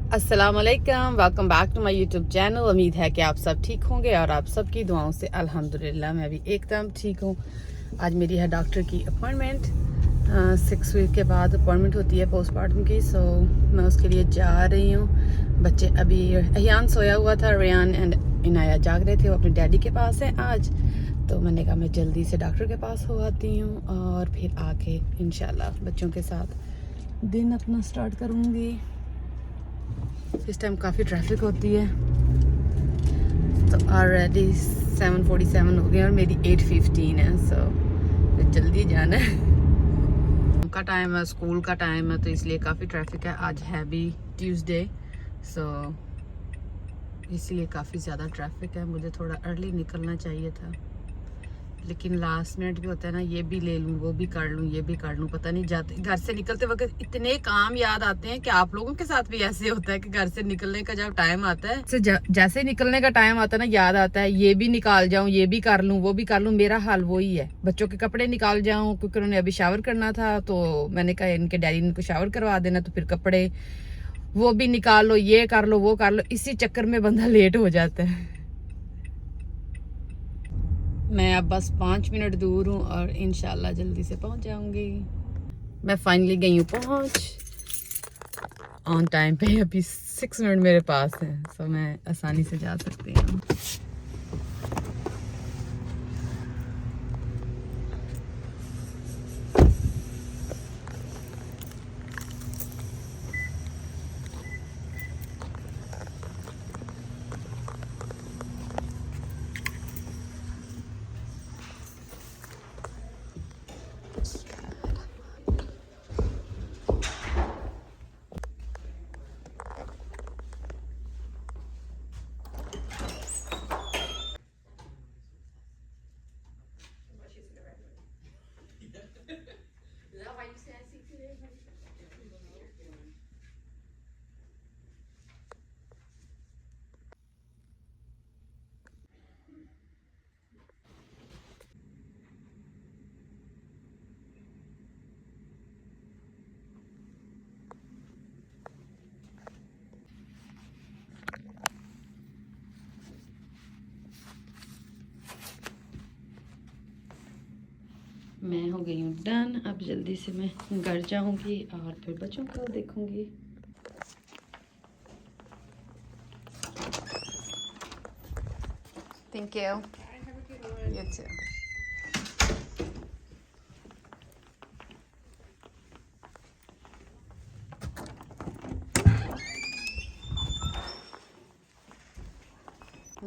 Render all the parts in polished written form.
अस्सलामुअलैकुम, welcome back to my YouTube channel. उम्मीद है कि आप सब ठीक होंगे और आप सबकी दुआओं से अल्हम्दुलिल्लाह मैं भी एकदम ठीक हूँ। आज मेरी है डॉक्टर की अपॉइंटमेंट। 6 वीक के बाद अपॉइंटमेंट होती है पोस्टमार्टम की, सो मैं उसके लिए जा रही हूँ। बच्चे अभी अहियान सोया हुआ था, रेयान एंड इनाया जाग रहे थे, वो अपने डैडी के पास है आज। तो मैंने कहा मैं जल्दी से डॉक्टर के पास हो आती हूँ और फिर आके इंशाल्लाह बच्चों के साथ दिन अपना स्टार्ट करूँगी। इस टाइम काफ़ी ट्रैफिक होती है, तो ऑलरेडी 7:47 हो गए और मेरी 8:15 है, सो जल्दी जाना है। का टाइम है, स्कूल का टाइम है, तो इसलिए काफ़ी ट्रैफिक है। आज है भी ट्यूसडे, सो इसलिए काफ़ी ज़्यादा ट्रैफिक है। मुझे थोड़ा अर्ली निकलना चाहिए था, लेकिन लास्ट मिनट भी होता है ना, ये भी ले लूँ, वो भी कर लूँ, ये भी कर लूँ, पता नहीं जाते घर से निकलते वक्त इतने काम याद आते हैं कि आप लोगों के साथ भी ऐसे होता है कि घर से निकलने का जब टाइम आता है, तो जैसे निकलने का टाइम आता है ना, याद आता है ये भी निकाल जाऊं, ये भी कर लूं, वो भी कर लूं। मेरा हाल वही है, बच्चों के कपड़े निकाल जाऊं क्योंकि उन्होंने अभी शावर करना था, तो मैंने कहा इनके डैडी ने इनको शावर करवा देना, तो फिर कपड़े वो भी निकाल लो, ये कर लो, वो कर लो, इसी चक्कर में बंदा लेट हो जाता है। मैं अब बस 5 मिनट दूर हूँ और इंशाल्लाह जल्दी से पहुँच जाऊँगी। मैं फाइनली गई हूँ पहुँच ऑन टाइम पे। अभी 6 मिनट मेरे पास है, सो मैं आसानी से जा सकती हूँ। मैं हो गई हूँ डन। अब जल्दी से मैं घर जाऊंगी और फिर बच्चों को देखूंगी। Thank you. ये अच्छा।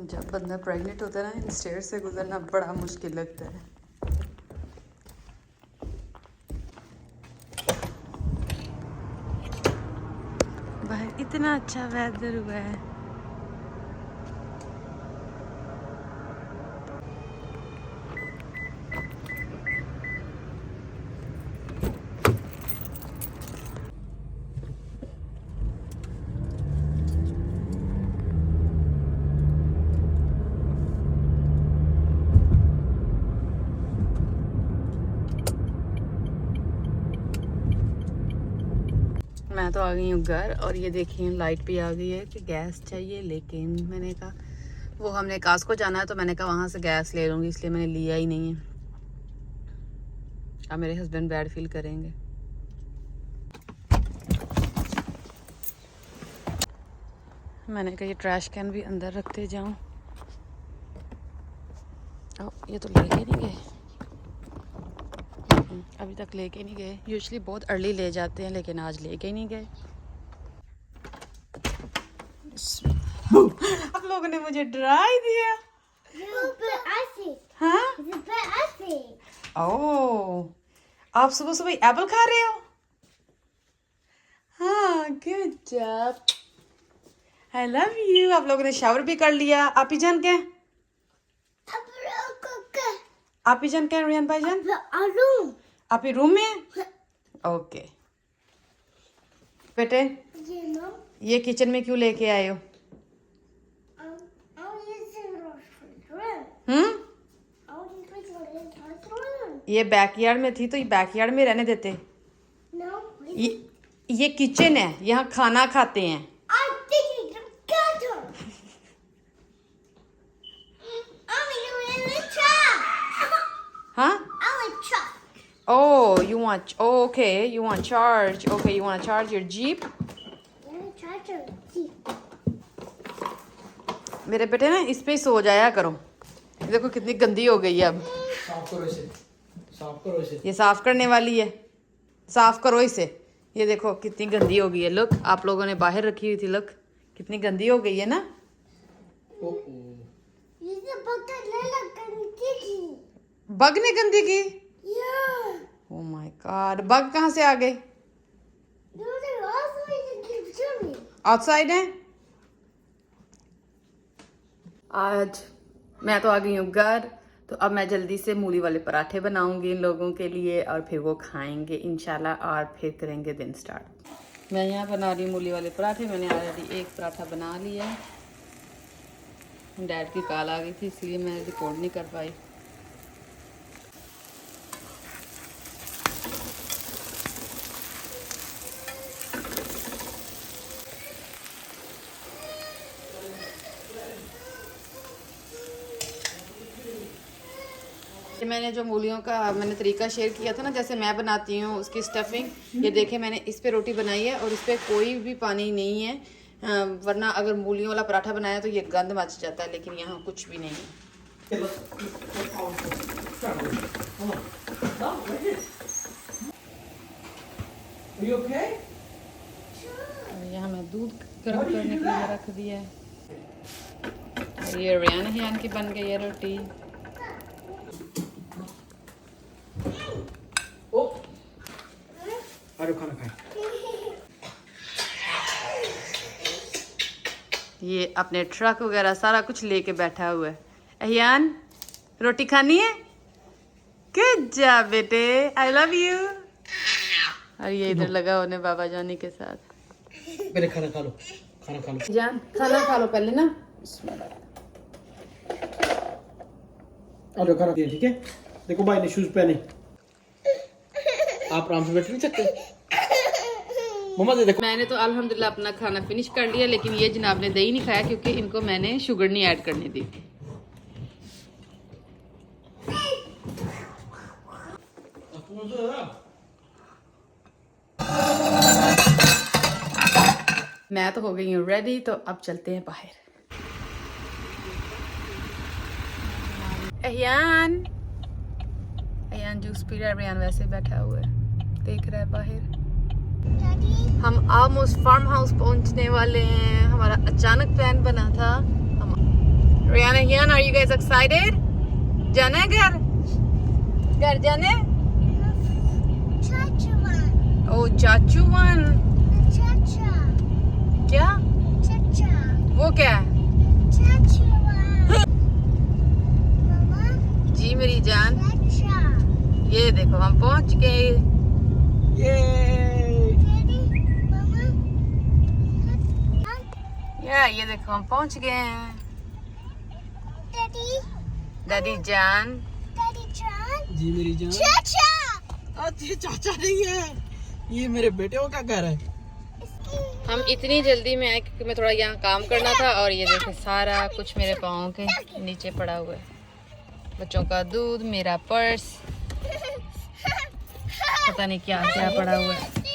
जब बंदा प्रेग्नेंट होता है ना, इन स्टेयर से गुजरना बड़ा मुश्किल लगता है। बाहर इतना अच्छा वेदर हुआ है। मैं तो आ गई हूँ घर और ये देखिए लाइट भी आ गई है कि गैस चाहिए, लेकिन मैंने कहा वो हमने कास्को जाना है, तो मैंने कहा वहाँ से गैस ले लूँगी, इसलिए मैंने लिया ही नहीं है। अब मेरे हस्बैंड बैड फील करेंगे। मैंने कहा ये ट्रैश कैन भी अंदर रखते जाऊँ। ये तो लेके नहीं गए, अभी तक लेके नहीं गए। यूजुअली बहुत अर्ली ले जाते हैं, लेकिन आज लेके ही नहीं गए। आप लोगों ने मुझे डरा ही दिया। हाँ? ओह, आप सुबह सुबह एप्पल खा रहे हो? हाँ, good job, I love you. आप लोगों ने शावर भी कर लिया। आप ही जान क्या? आप ही जान क्या रियान भाईजान? आप ही रूम में हैं? ओके बेटे, ये किचन में क्यों लेके आए हो? ये बैकयार्ड में थी, तो ये बैकयार्ड में रहने देते। ये किचन है, यहाँ खाना खाते हैं। want, oh, okay, you want charge. Okay, you want to charge your Jeep? मेरे बेटे ना इस पे ही सो जाया करो। देखो कितनी गंदी हो गई है अब। साफ करो इसे, साफ करो इसे। ये साफ करने वाली है, साफ करो इसे। ये देखो कितनी गंदी हो गई है। लुक, आप लोगों ने बाहर रखी हुई थी, लुक कितनी गंदी हो गई है ना। बग ने गंदी की? ओह माय गॉड, बग कहाँ से आ गए? आउटसाइड है। आज मैं तो आ गई हूँ घर, तो अब मैं जल्दी से मूली वाले पराठे बनाऊंगी इन लोगों के लिए और फिर वो खाएंगे इंशाल्लाह, और फिर करेंगे दिन स्टार्ट। मैं यहाँ बना रही हूँ मूली वाले पराठे। मैंने ऑलरेडी एक पराठा बना लिया है। डैड की कॉल आ गई थी इसलिए मैं रिकॉर्ड नहीं कर पाई। मैंने जो मूलियों का मैंने तरीका शेयर किया था ना, जैसे मैं बनाती हूँ उसकी स्टफिंग, ये देखे मैंने इस पे रोटी बनाई है और इस पे कोई भी पानी नहीं है, वरना अगर मूलियों वाला पराठा बनाया तो ये गंद मच जाता है, लेकिन यहाँ कुछ भी नहीं है। यहाँ मैं दूध गर्म करने के लिए रख दिया है। और ये रियान की बन गई है रोटी। खाना खाए। ये अपने ट्रक वगैरह सारा कुछ लेके बैठा हुआ है। अहियान, रोटी खानी है? गुड जॉब बेटे, आई लव यू। और ये इधर लगा होने बाबा जानी के साथ। पहले खाना खा लो, खाना खा लो। जान खाना खा लो पहले ना। और खाना दिया, ठीक है। देखो भाई ने शूज पहने, आप आराम से बैठ नहीं सकते। मम्मा दे देखो। मैंने तो अल्हम्दुलिल्लाह अपना खाना फिनिश कर लिया, लेकिन ये जनाब ने दही नहीं खाया क्योंकि इनको मैंने शुगर नहीं ऐड करने दी। मैं तो हो गई हूँ रेडी, तो अब चलते हैं बाहर। अहियान जूस पी रहा है, अहियान वैसे बैठा हुआ है, देख रहा है बाहर। हम ऑलमोस्ट फार्म हाउस पहुंचने वाले हैं। हमारा अचानक प्लान बना था। अहियान, आर यू गाइस एक्साइटेड? जाना है घर? घर जाने? ओ चाचूवन। क्या? वो क्या है? जी मेरी जान। ये देखो हम पहुंच गए। ये देखो हम पहुंच गए हैं। दादी जान। जी मेरी जान। चाचा। चाचा नहीं है, ये मेरे बेटे का घर है। हम इतनी जल्दी में आए क्योंकि मैं थोड़ा यहाँ काम करना था, और ये देखो सारा कुछ मेरे पाँव के नीचे पड़ा हुआ है। बच्चों का दूध, मेरा पर्स, पता नहीं क्या क्या पड़ा हुआ है।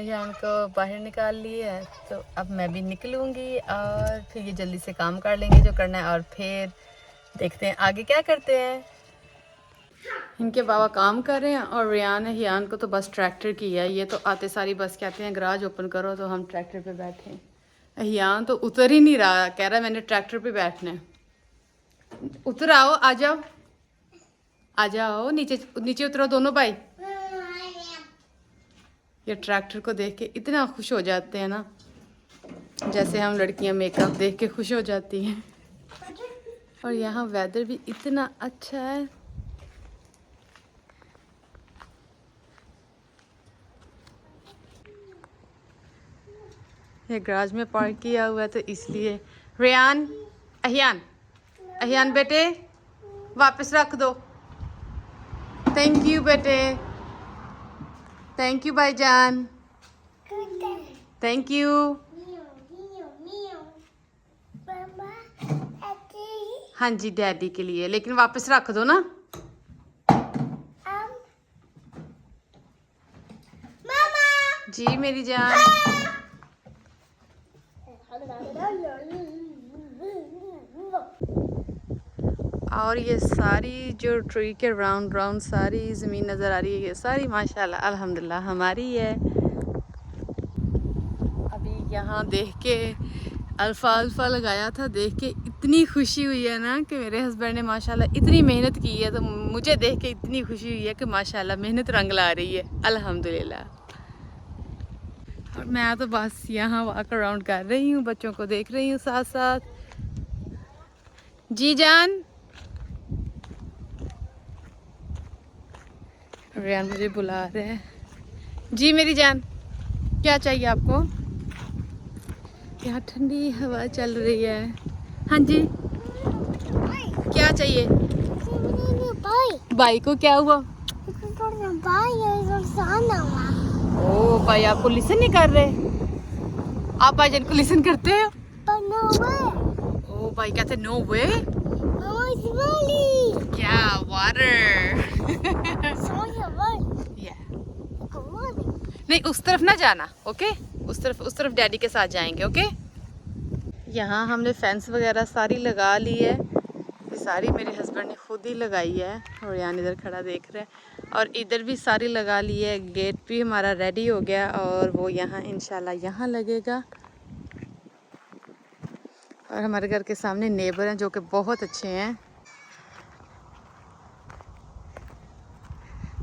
जान को बाहर निकाल लिए है, तो अब मैं भी निकलूंगी और फिर ये जल्दी से काम कर लेंगे जो करना है, और फिर देखते हैं आगे क्या करते हैं। इनके बाबा काम कर रहे हैं और हियान को तो बस ट्रैक्टर की है। ये तो आते सारी बस कहते हैं गराज ओपन करो, तो हम ट्रैक्टर पे बैठे हैं। हियान तो उतर ही नहीं रहा, कह रहा है मैंने ट्रैक्टर पे बैठना है। उतर आओ, आ जाओ, आ जाओ, नीचे नीचे उतरो दोनों भाई। ये ट्रैक्टर को देख के इतना खुश हो जाते हैं ना, जैसे हम लड़कियां मेकअप देख के खुश हो जाती हैं। और यहाँ वेदर भी इतना अच्छा है। ये गराज में पार्क किया हुआ है तो इसलिए। अहियान बेटे वापस रख दो। थैंक यू बेटे, थैंक यू भाईजान, थैंक यू। हाँ जी डैडी के लिए, लेकिन वापस रख दो ना। जी मेरी जान। और ये सारी जो ट्री के राउंड राउंड सारी ज़मीन नज़र आ रही है, ये सारी माशाल्लाह अल्हम्दुलिल्लाह हमारी है। अभी यहाँ देख के अल्फा लगाया था, देख के इतनी खुशी हुई है ना कि मेरे हस्बैंड ने माशाल्लाह इतनी मेहनत की है, तो मुझे देख के इतनी खुशी हुई है कि माशाल्लाह मेहनत रंग ला रही है अल्हम्दुलिल्लाह। और मैं तो बस यहाँ वॉक अराउंड कर रही हूँ, बच्चों को देख रही हूँ साथ साथ। जी जान, रियान मुझे बुला रहे हैं। जी मेरी जान, क्या चाहिए आपको? यहाँ ठंडी हवा चल रही है। हाँ जी, क्या चाहिए? भाई को क्या हुआ? ओ भाई आपको लिसन नहीं कर रहे? आप भाईजान को लिसन करते हो? ओ भाई कहते नो वे। क्या वाटर? नहीं उस तरफ ना जाना, ओके? उस तरफ डैडी के साथ जाएंगे, ओके? यहाँ हमने फेंस वगैरह सारी लगा ली है, ये सारी मेरे हस्बैंड ने खुद ही लगाई है। और यहाँ इधर खड़ा देख रहे हैं, और इधर भी सारी लगा ली है। गेट भी हमारा रेडी हो गया और वो यहाँ इंशाल्लाह यहाँ लगेगा। और हमारे घर के सामने नेबर हैं जो कि बहुत अच्छे हैं।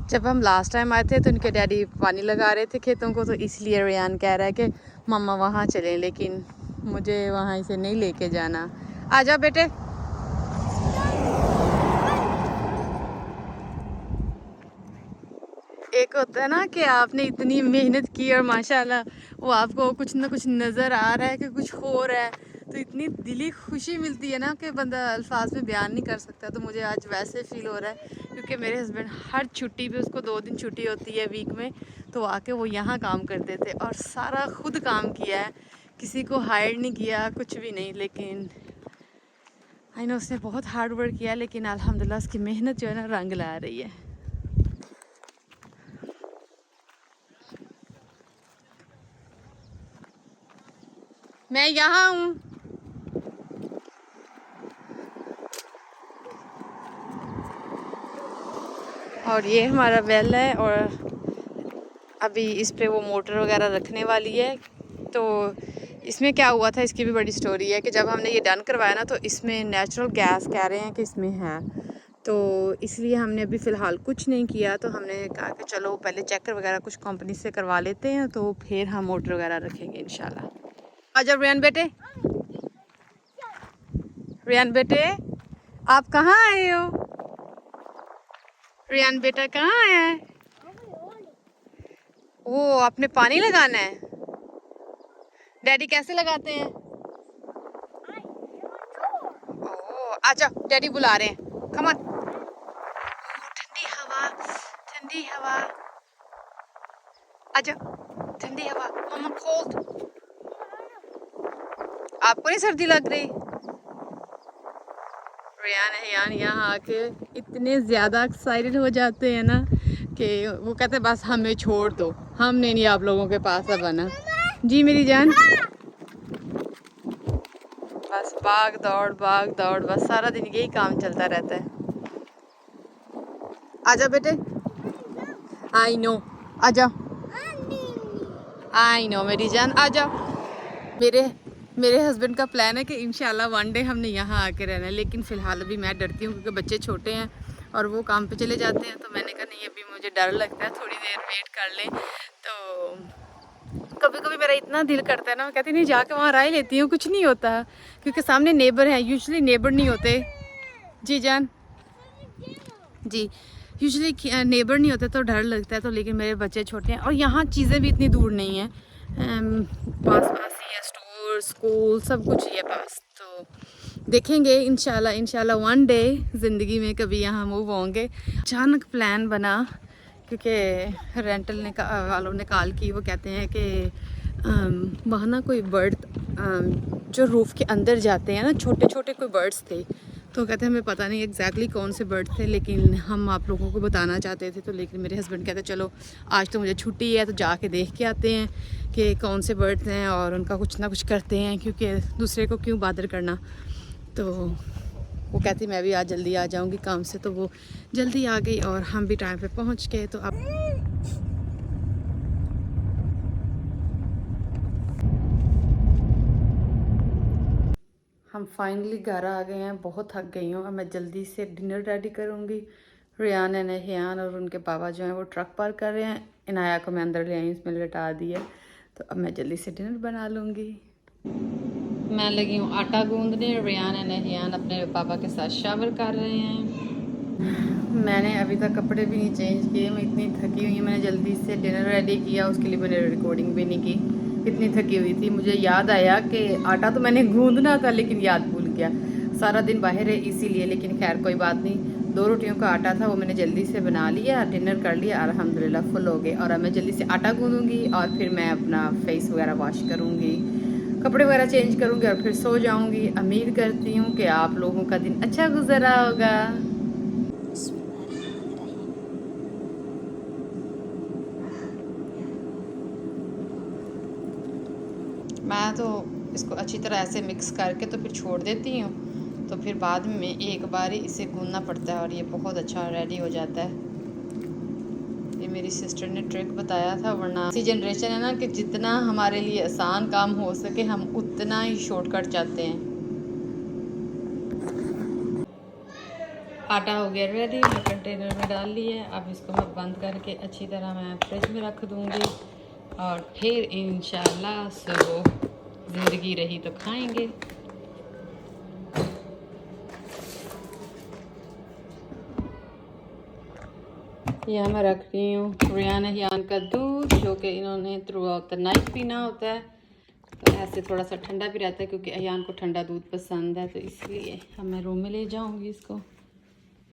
जब हम लास्ट टाइम आए थे तो उनके डैडी पानी लगा रहे थे खेतों को, तो इसलिए रियान कह रहा है कि मम्मा वहाँ चलें, लेकिन मुझे वहाँ इसे नहीं लेके जाना। आ जाओ बेटे। एक होता है ना कि आपने इतनी मेहनत की और माशाल्लाह वो आपको कुछ ना कुछ नज़र आ रहा है कि कुछ हो रहा है, तो इतनी दिली खुशी मिलती है ना कि बंदा अल्फाज में बयान नहीं कर सकता। तो मुझे आज वैसे फ़ील हो रहा है, क्योंकि मेरे हस्बैंड हर छुट्टी पे, उसको 2 दिन छुट्टी होती है वीक में, तो आके वो यहाँ काम करते थे और सारा खुद काम किया है, किसी को हायर नहीं किया, कुछ भी नहीं। लेकिन आई नो उसने बहुत हार्ड वर्क किया, लेकिन अल्हम्दुलिल्लाह उसकी मेहनत जो है ना रंग ला रही है। मैं यहाँ हूँ। और ये हमारा वेल है, और अभी इस पे वो मोटर वगैरह रखने वाली है। तो इसमें क्या हुआ था, इसकी भी बड़ी स्टोरी है कि जब हमने ये डन करवाया ना, तो इसमें नेचुरल गैस कह रहे हैं कि इसमें है, तो इसलिए हमने अभी फ़िलहाल कुछ नहीं किया। तो हमने कहा कि चलो पहले चेकर वगैरह कुछ कंपनी से करवा लेते हैं, तो फिर हम मोटर वगैरह रखेंगे इंशाल्लाह। आ जाओ रियान बेटे। रियान बेटे आप कहाँ आए हो? रियान बेटा कहाँ आया है? वो आपने पानी लगाना है? डैडी कैसे लगाते हैं? ओह आजा, डैडी बुला रहे हैं, कम ऑन। ठंडी हवा, ठंडी हवा, आजा, ठंडी हवा। मम्मा कोल्ड। आपको नहीं सर्दी लग रही? रियान यहाँ आके इतने ज़्यादा एक्साइटेड हो जाते हैं ना कि वो कहते हैं बस हमें छोड़ दो, हमने नहीं आप लोगों के पास अब आना। जी मेरी जान, बस भाग दौड़ बस सारा दिन यही काम चलता रहता है। आजा बेटे। आई नो, आजा। आई नो मेरी जान, आजा। मेरे हस्बैंड का प्लान है कि इंशाल्लाह वन डे हमने यहाँ आके रहना है, लेकिन फ़िलहाल अभी मैं डरती हूँ क्योंकि बच्चे छोटे हैं और वो काम पे चले जाते हैं। तो मैंने कहा नहीं, अभी मुझे डर लगता है, थोड़ी देर वेट कर लें। तो कभी कभी मेरा इतना दिल करता है ना, मैं कहती नहीं जाके वहाँ राय लेती हूँ, कुछ नहीं होता, क्योंकि सामने नेबर हैं। यूजुअली नेबर नहीं होते। जी जान जी, यूजुअली नेबर नहीं होते तो डर लगता है। तो लेकिन मेरे बच्चे छोटे हैं और यहाँ चीज़ें भी इतनी दूर नहीं हैं, पास ही है, स्टोर स्कूल सब कुछ ही है पास। तो देखेंगे इंशाल्लाह वन डे ज़िंदगी में कभी यहाँ मूव होंगे। अचानक प्लान बना क्योंकि रेंटल वालों ने कॉल की, वो कहते हैं कि वहाँ ना कोई बर्ड जो रूफ़ के अंदर जाते हैं ना, छोटे छोटे कोई बर्ड्स थे, तो कहते हैं हमें पता नहीं एग्जैक्टली कौन से बर्ड थे, लेकिन हम आप लोगों को बताना चाहते थे। तो लेकिन मेरे हस्बैंड कहते चलो आज तो मुझे छुट्टी है तो जाके देख के आते हैं कि कौन से बर्ड्स हैं और उनका कुछ ना कुछ करते हैं, क्योंकि दूसरे को क्यों बादर करना। तो वो कहती मैं भी आज जल्दी आ जाऊंगी काम से, तो वो जल्दी आ गई और हम भी टाइम पे पहुंच गए। तो अब हम फाइनली घर आ गए हैं। बहुत थक गई हूँ। अब मैं जल्दी से डिनर रेडी करूँगी। रियान एंड नहियान और उनके पापा जो हैं वो ट्रक पार्क कर रहे हैं। इनाया को मैं अंदर ले आई, उसमें लिटा दी है। तो अब मैं जल्दी से डिनर बना लूँगी। मैं लगी हूँ आटा गूंदने। रियान एंड नहियान अपने पापा के साथ शावर कर रहे हैं। मैंने अभी तक कपड़े भी नहीं चेंज किए, मैं इतनी थकी हुई हूँ। मैंने जल्दी से डिनर रेडी किया, उसके लिए मैंने रिकॉर्डिंग भी नहीं की, इतनी थकी हुई थी। मुझे याद आया कि आटा तो मैंने गूंदना था लेकिन याद भूल गया। सारा दिन बाहर है इसीलिए, लेकिन खैर कोई बात नहीं। 2 रोटियों का आटा था वो मैंने जल्दी से बना लिया, डिनर कर लिया, अल्हम्दुलिल्लाह फुल हो गए। और अब मैं जल्दी से आटा गूंदूंगी और फिर मैं अपना फेस वगैरह वॉश करूँगी, कपड़े वगैरह चेंज करूँगी और फिर सो जाऊँगी। उम्मीद करती हूँ कि आप लोगों का दिन अच्छा गुजरा होगा। मैं तो इसको अच्छी तरह ऐसे मिक्स करके तो फिर छोड़ देती हूँ, तो फिर बाद में एक बार ही इसे गूंदना पड़ता है और ये बहुत अच्छा रेडी हो जाता है। ये मेरी सिस्टर ने ट्रिक बताया था, वरना ऐसी जनरेशन है ना कि जितना हमारे लिए आसान काम हो सके हम उतना ही शॉर्टकट चाहते हैं। आटा हो गया रेडी, मैं कंटेनर में डाल लिया। अब इसको मैं बंद करके अच्छी तरह मैं फ्रिज में रख दूँगी और फिर इंशाल्लाह सुबह ज़िंदगी रही तो खाएंगे। यहाँ मैं रख रही हूँ रियान हियान का दूध, जो कि इन्होंने थ्रू आउट द नाइट पीना होता है। तो ऐसे थोड़ा सा ठंडा भी रहता है क्योंकि अयान को ठंडा दूध पसंद है, तो इसलिए अब मैं रूम में ले जाऊँगी इसको।